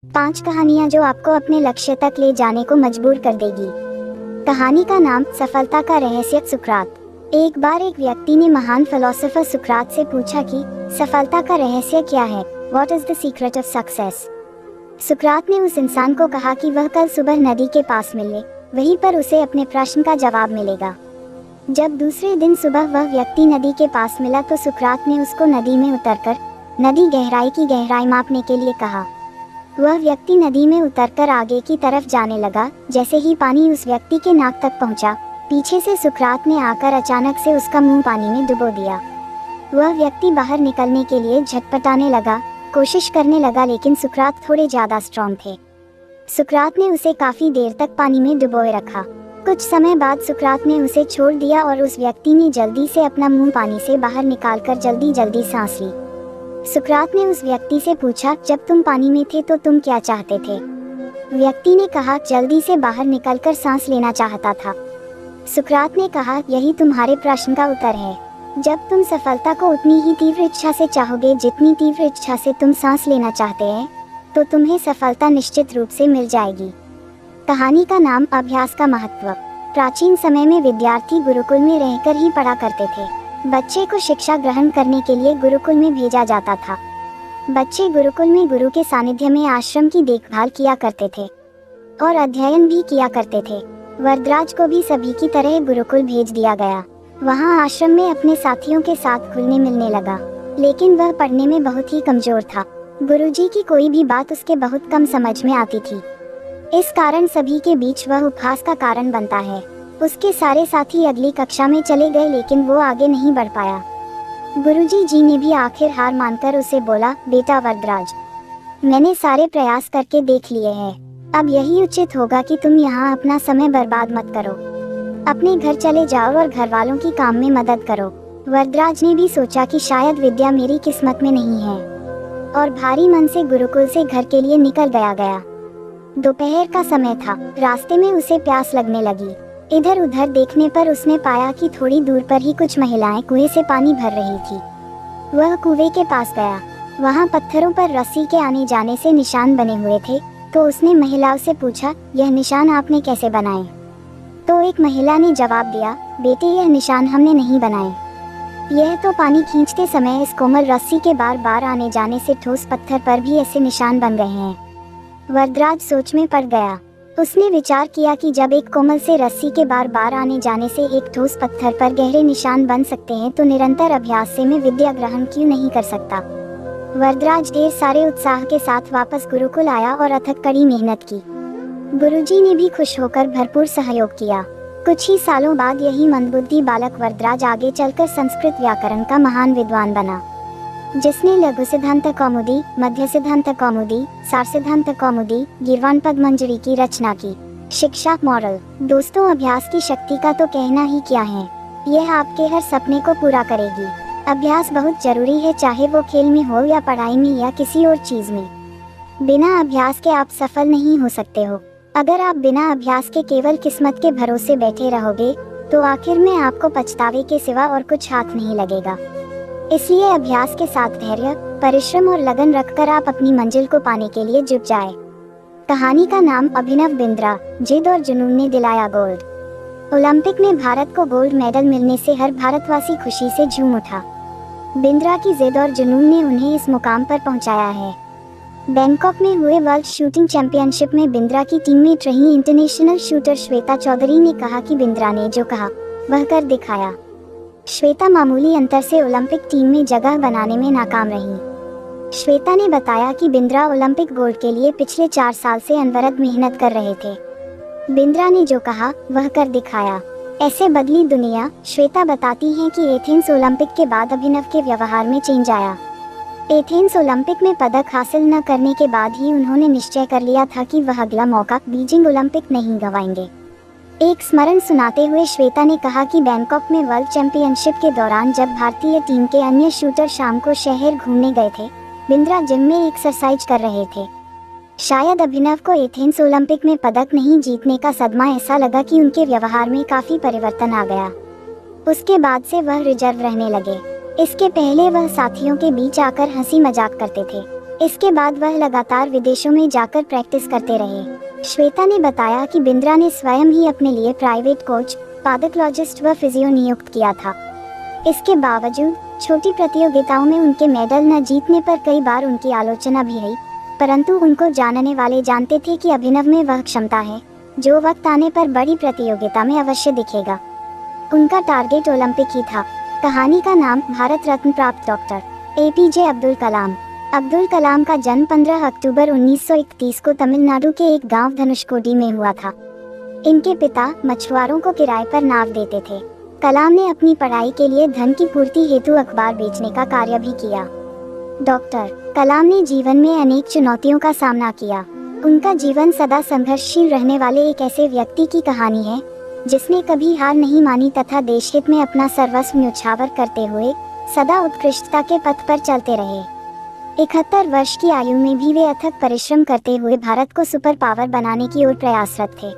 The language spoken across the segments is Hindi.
5 कहानियां जो आपको अपने लक्ष्य तक ले जाने को मजबूर कर देगी। कहानी का नाम सफलता का रहस्य। सुकरात। एक बार एक व्यक्ति ने महान फिलोसोफर सुकरात से पूछा कि सफलता का रहस्य क्या है? What is the secret of success? सुकरात ने उस इंसान को कहा कि वह कल सुबह नदी के पास मिले, वहीं पर उसे अपने प्रश्न का जवाब मिलेगा। जब दूसरे दिन सुबह वह व्यक्ति नदी के पास मिला तो सुकरात ने उसको नदी में उतरकर नदी गहराई की गहराई मापने के लिए कहा। वह व्यक्ति नदी में उतरकर आगे की तरफ जाने लगा। जैसे ही पानी उस व्यक्ति के नाक तक पहुंचा, पीछे से सुकरात ने आकर अचानक से उसका मुंह पानी में डुबो दिया। वह व्यक्ति बाहर निकलने के लिए झटपटाने लगा, कोशिश करने लगा, लेकिन सुकरात थोड़े ज्यादा स्ट्रॉन्ग थे। सुकरात ने उसे काफी देर तक पानी में डुबोए रखा। कुछ समय बाद सुकरात ने उसे छोड़ दिया और उस व्यक्ति ने जल्दी से अपना मुंह पानी से बाहर निकालकर जल्दी जल्दी सांस ली। सुकरात ने उस व्यक्ति से पूछा, जब तुम पानी में थे तो तुम क्या चाहते थे? व्यक्ति ने कहा, जल्दी से बाहर निकलकर सांस लेना चाहता था। सुकरात ने कहा, यही तुम्हारे प्रश्न का उत्तर है। जब तुम सफलता को उतनी ही तीव्र इच्छा से चाहोगे जितनी तीव्र इच्छा से तुम सांस लेना चाहते हैं, तो तुम्हें सफलता निश्चित रूप से मिल जाएगी। कहानी का नाम अभ्यास का महत्व। प्राचीन समय में विद्यार्थी गुरुकुल में रहकर ही पढ़ा करते थे। बच्चे को शिक्षा ग्रहण करने के लिए गुरुकुल में भेजा जाता था। बच्चे गुरुकुल में गुरु के सानिध्य में आश्रम की देखभाल किया करते थे और अध्ययन भी किया करते थे। वरदराज को भी सभी की तरह गुरुकुल भेज दिया गया। वहाँ आश्रम में अपने साथियों के साथ घुलने मिलने लगा, लेकिन वह पढ़ने में बहुत ही कमजोर था। गुरुजी की कोई भी बात उसके बहुत कम समझ में आती थी। इस कारण सभी के बीच वह उपहास का कारण बनता है। उसके सारे साथी अगली कक्षा में चले गए, लेकिन वो आगे नहीं बढ़ पाया। गुरुजी जी ने भी आखिर हार मानकर उसे बोला, बेटा वरदराज, मैंने सारे प्रयास करके देख लिए हैं। अब यही उचित होगा कि तुम यहाँ अपना समय बर्बाद मत करो। अपने घर चले जाओ और घर वालों की काम में मदद करो। वरदराज ने भी सोचा कि शायद विद्या मेरी किस्मत में नहीं है, और भारी मन से गुरुकुल से घर के लिए निकल गया। दोपहर का समय था। रास्ते में उसे प्यास लगने लगी। इधर उधर देखने पर उसने पाया कि थोड़ी दूर पर ही कुछ महिलाएं कुएं से पानी भर रही थी। वह कुएं के पास गया। वहां पत्थरों पर रस्सी के आने जाने से निशान बने हुए थे। तो उसने महिलाओं से पूछा, यह निशान आपने कैसे बनाए? तो एक महिला ने जवाब दिया, बेटे, यह निशान हमने नहीं बनाए। यह तो पानी खींचते समय इस कोमल रस्सी के बार बार आने जाने से ठोस पत्थर पर भी ऐसे निशान बन रहे हैं। वरदराज सोच में पड़ गया। उसने विचार किया कि जब एक कोमल से रस्सी के बार बार आने जाने से एक ठोस पत्थर पर गहरे निशान बन सकते हैं, तो निरंतर अभ्यास से मैं विद्या ग्रहण क्यों नहीं कर सकता। वरदराज ढेर सारे उत्साह के साथ वापस गुरुकुल आया और अथक कड़ी मेहनत की। गुरुजी ने भी खुश होकर भरपूर सहयोग किया। कुछ ही सालों बाद यही मंदबुद्धि बालक वरदराज आगे चलकर संस्कृत व्याकरण का महान विद्वान बना, जिसने लघु सिद्धांत कौमुदी, मध्य सिद्धांत कौमुदी, सार सिद्धांत कौमुदी, गीर्वाण पद्मंजरी की रचना की। शिक्षा मॉरल। दोस्तों, अभ्यास की शक्ति का तो कहना ही क्या है। यह आपके हर सपने को पूरा करेगी। अभ्यास बहुत जरूरी है, चाहे वो खेल में हो या पढ़ाई में या किसी और चीज में। बिना अभ्यास के आप सफल नहीं हो सकते हो। अगर आप बिना अभ्यास के केवल किस्मत के भरोसे बैठे रहोगे, तो आखिर में आपको पछतावे के सिवा और कुछ हाथ नहीं लगेगा। इसलिए अभ्यास के साथ धैर्य, परिश्रम और लगन रखकर आप अपनी मंजिल को पाने के लिए जुट जाए। कहानी का नाम अभिनव बिंद्रा। जिद और जुनून ने दिलाया गोल्ड। ओलंपिक में भारत को गोल्ड मेडल मिलने से हर भारतवासी खुशी से झूम उठा। बिंद्रा की जिद और जुनून ने उन्हें इस मुकाम पर पहुंचाया है। बैंकॉक में हुए वर्ल्ड शूटिंग चैंपियनशिप में बिंद्रा की टीममेट रही इंटरनेशनल शूटर श्वेता चौधरी ने कहा कि बिंद्रा ने जो कहा वह कर दिखाया। श्वेता मामूली अंतर से ओलंपिक टीम में जगह बनाने में नाकाम रही। श्वेता ने बताया कि बिंद्रा ओलंपिक गोल्ड के लिए पिछले 4 साल से अनवरत मेहनत कर रहे थे। बिंद्रा ने जो कहा वह कर दिखाया। ऐसे बदली दुनिया। श्वेता बताती हैं कि एथेंस ओलंपिक के बाद अभिनव के व्यवहार में चेंज आया। एथेंस ओलंपिक में पदक हासिल न करने के बाद ही उन्होंने निश्चय कर लिया था कि वह अगला मौका बीजिंग ओलंपिक नहीं गंवाएंगे। एक स्मरण सुनाते हुए श्वेता ने कहा कि बैंकॉक में वर्ल्ड चैंपियनशिप के दौरान जब भारतीय टीम के अन्य शूटर शाम को शहर घूमने गए थे, बिंद्रा जिम में एक्सरसाइज कर रहे थे। शायद अभिनव को एथेंस ओलंपिक में पदक नहीं जीतने का सदमा ऐसा लगा कि उनके व्यवहार में काफी परिवर्तन आ गया। उसके बाद से वह रिजर्व रहने लगे। इसके पहले वह साथियों के बीच आकर हंसी मजाक करते थे। इसके बाद वह लगातार विदेशों में जाकर प्रैक्टिस करते रहे। श्वेता ने बताया कि बिंद्रा ने स्वयं ही अपने लिए प्राइवेट कोच, पादोलॉजिस्ट व फिजियो नियुक्त किया था। इसके बावजूद छोटी प्रतियोगिताओं में उनके मेडल न जीतने पर कई बार उनकी आलोचना भी हुई, परंतु उनको जानने वाले जानते थे कि अभिनव में वह क्षमता है जो वक्त आने पर बड़ी प्रतियोगिता में अवश्य दिखेगा। उनका टारगेट ओलंपिक ही था। कहानी का नाम भारत रत्न प्राप्त डॉक्टर एपीजे अब्दुल कलाम। अब्दुल कलाम का जन्म 15 अक्टूबर 1931 को तमिलनाडु के एक गांव धनुषकोडी में हुआ था। इनके पिता मछुआरों को किराए पर नाव देते थे। कलाम ने अपनी पढ़ाई के लिए धन की पूर्ति हेतु अखबार बेचने का कार्य भी किया। डॉक्टर कलाम ने जीवन में अनेक चुनौतियों का सामना किया। उनका जीवन सदा संघर्षशील रहने वाले एक ऐसे व्यक्ति की कहानी है जिसने कभी हार नहीं मानी तथा देशहित में अपना सर्वस्व न्यौछावर करते हुए सदा उत्कृष्टता के पथ पर चलते रहे। 71 वर्ष की आयु में भी वे अथक परिश्रम करते हुए भारत को सुपर पावर बनाने की ओर प्रयासरत थे।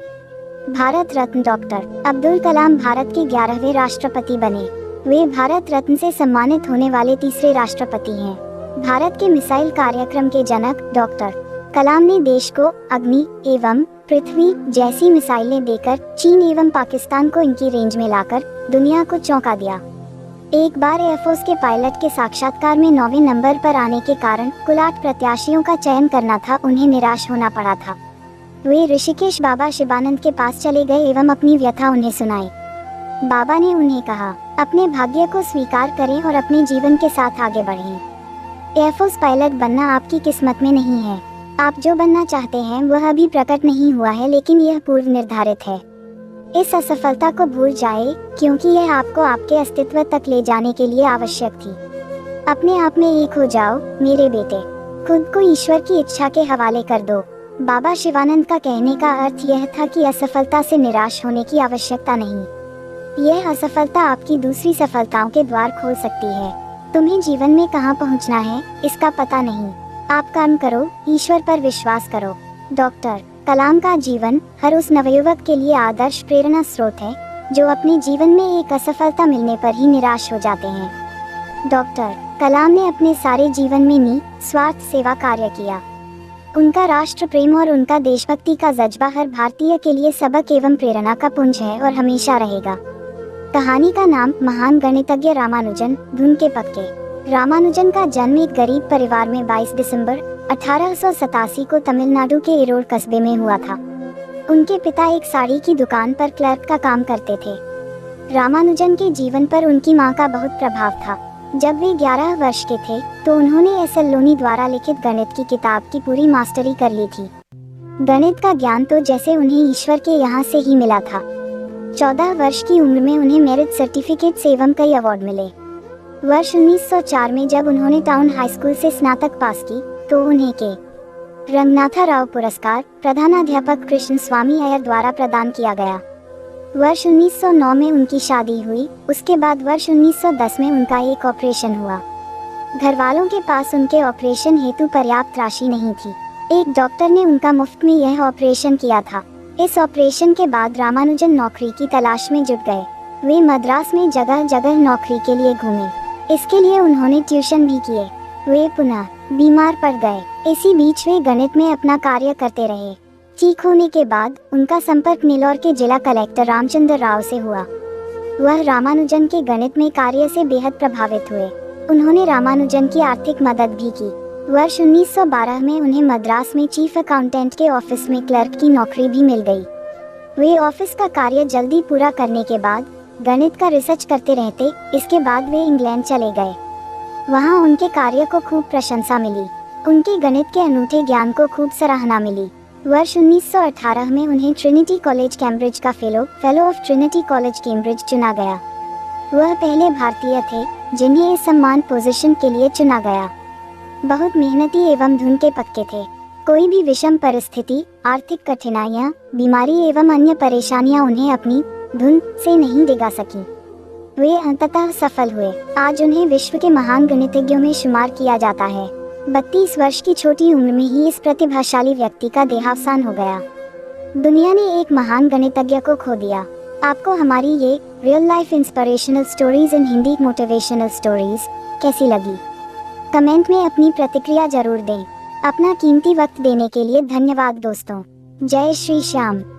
भारत रत्न डॉक्टर अब्दुल कलाम भारत के 11वें राष्ट्रपति बने। वे भारत रत्न से सम्मानित होने वाले तीसरे राष्ट्रपति हैं। भारत के मिसाइल कार्यक्रम के जनक डॉक्टर कलाम ने देश को अग्नि एवं पृथ्वी जैसी मिसाइलें देकर चीन एवं पाकिस्तान को इनकी रेंज में लाकर दुनिया को चौंका दिया। एक बार एयरफोर्स के पायलट के साक्षात्कार में 9वें नंबर पर आने के कारण कुल 8 प्रत्याशियों का चयन करना था, उन्हें निराश होना पड़ा था। वे ऋषिकेश बाबा शिवानंद के पास चले गए एवं अपनी व्यथा उन्हें सुनाई। बाबा ने उन्हें कहा, अपने भाग्य को स्वीकार करें और अपने जीवन के साथ आगे बढ़ें। एयरफोर्स पायलट बनना आपकी किस्मत में नहीं है। आप जो बनना चाहते हैं वह अभी प्रकट नहीं हुआ है, लेकिन यह पूर्व निर्धारित है। इस असफलता को भूल जाए क्योंकि यह आपको आपके अस्तित्व तक ले जाने के लिए आवश्यक थी। अपने आप में एक हो जाओ मेरे बेटे, खुद को ईश्वर की इच्छा के हवाले कर दो। बाबा शिवानंद का कहने का अर्थ यह था कि असफलता से निराश होने की आवश्यकता नहीं। यह असफलता आपकी दूसरी सफलताओं के द्वार खोल सकती है। तुम्हें जीवन में कहाँ पहुँचना है इसका पता नहीं, आप काम करो, ईश्वर पर विश्वास करो। डॉक्टर कलाम का जीवन हर उस नवयुवक के लिए आदर्श प्रेरणा स्रोत है जो अपने जीवन में एक असफलता मिलने पर ही निराश हो जाते हैं। डॉक्टर कलाम ने अपने सारे जीवन में निस्वार्थ सेवा कार्य किया। उनका राष्ट्र प्रेम और उनका देशभक्ति का जज्बा हर भारतीय के लिए सबक एवं प्रेरणा का पुंज है और हमेशा रहेगा। कहानी का नाम महान गणितज्ञ रामानुजन धुन के पक्के। रामानुजन का जन्म एक गरीब परिवार में 22 दिसंबर 1887 को तमिलनाडु के इरोड कस्बे में हुआ था। उनके पिता एक साड़ी की दुकान पर क्लर्क का काम करते थे। रामानुजन के जीवन पर उनकी मां का बहुत प्रभाव था। जब वे 11 वर्ष के थे तो उन्होंने एस.एल. लोनी द्वारा लिखित गणित की किताब की पूरी मास्टरी कर ली थी। गणित का ज्ञान तो जैसे उन्हें ईश्वर के यहाँ से ही मिला था। 14 वर्ष की उम्र में उन्हें मेरिट सर्टिफिकेट एवं कई अवार्ड मिले। वर्ष 1904 में जब उन्होंने टाउन हाई स्कूल से स्नातक पास की तो उन्हें के रंगनाथा राव पुरस्कार प्रधानाध्यापक कृष्ण स्वामी अय्यर द्वारा प्रदान किया गया। वर्ष 1909 में उनकी शादी हुई। उसके बाद वर्ष 1910 में उनका एक ऑपरेशन हुआ। घर वालों के पास उनके ऑपरेशन हेतु पर्याप्त राशि नहीं थी। एक डॉक्टर ने उनका मुफ्त में यह ऑपरेशन किया था। इस ऑपरेशन के बाद रामानुजन नौकरी की तलाश में जुट गए। वे मद्रास में जगह जगह नौकरी के लिए घूमे। इसके लिए उन्होंने ट्यूशन भी किए। वे पुनः बीमार पड़ गए। इसी बीच वे गणित में अपना कार्य करते रहे। ठीक होने के बाद उनका संपर्क नीलौर के जिला कलेक्टर रामचंद्र राव से हुआ। वह रामानुजन के गणित में कार्य से बेहद प्रभावित हुए। उन्होंने रामानुजन की आर्थिक मदद भी की। वर्ष 1912 में उन्हें मद्रास में चीफ अकाउंटेंट के ऑफिस में क्लर्क की नौकरी भी मिल गई। वे ऑफिस का कार्य जल्दी पूरा करने के बाद गणित का रिसर्च करते रहते। इसके बाद वे इंग्लैंड चले गए। वहाँ उनके कार्य को खूब प्रशंसा मिली। उनके गणित के अनूठे ज्ञान को खूब सराहना मिली। वर्ष 1918 में उन्हें ट्रिनिटी कॉलेज कैम्ब्रिज का fellow of Trinity college Cambridge चुना गया। वह पहले भारतीय थे जिन्हें इस सम्मान पोजीशन के लिए चुना गया। बहुत मेहनती एवं धुन के पक्के थे। कोई भी विषम परिस्थिति, आर्थिक कठिनाइयाँ, बीमारी एवं अन्य परेशानियाँ उन्हें अपनी धुन से नहीं डिगा सकी। वे अंततः सफल हुए। आज उन्हें विश्व के महान गणितज्ञों में शुमार किया जाता है। 32 वर्ष की छोटी उम्र में ही इस प्रतिभाशाली व्यक्ति का देहावसान हो गया। दुनिया ने एक महान गणितज्ञ को खो दिया। आपको हमारी ये real life inspirational stories in Hindi motivational stories कैसी लगी? कमेंट में अपनी प्रतिक्रिया जरूर दें। अपना कीमती वक्त देने के लिए धन्यवाद दोस्तों। जय श्री श्याम।